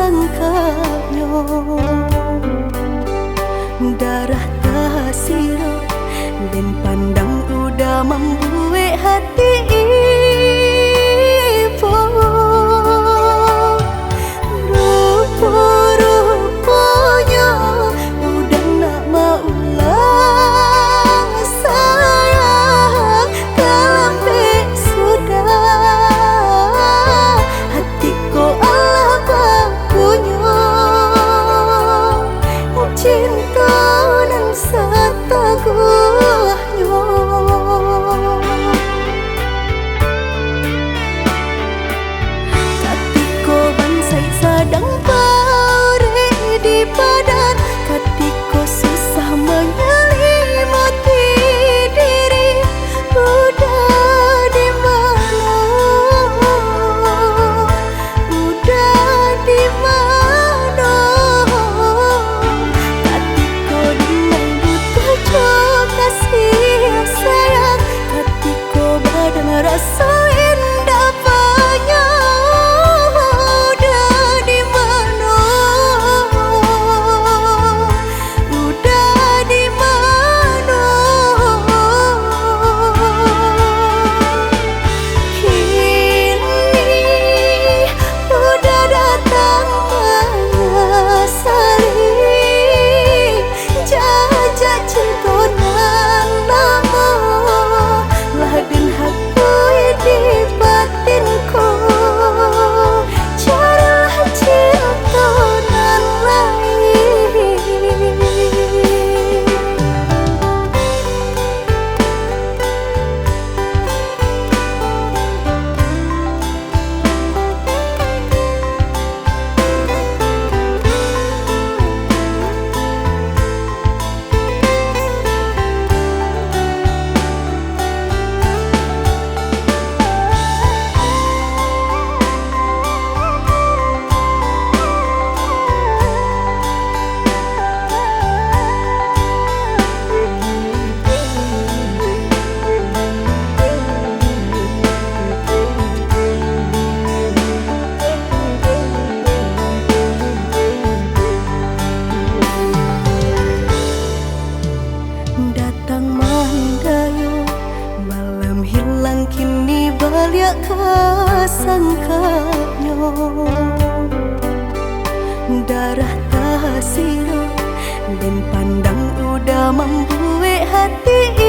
sangkanya darah tasiro dan pandang udah membuat hati ibu rupa-rupanya udah nak mau lah sayang kelambe sudah hatiku Allah punya cinta dan setaguhnya hatiku bansai sadang pare di badan hatiku susah menyelimati diri udah di mana udah di mana hatiku dengan butuh kasih sayang hatiku badan rasa indah banyak udah di mana udah di mana kini udah datang sari jajak cinta nan lama laden hakui di batinku cara cinta nan lain datang mandayo malam hilang kini balik kasangkanya darah tasiro dan pandang udah membuat hati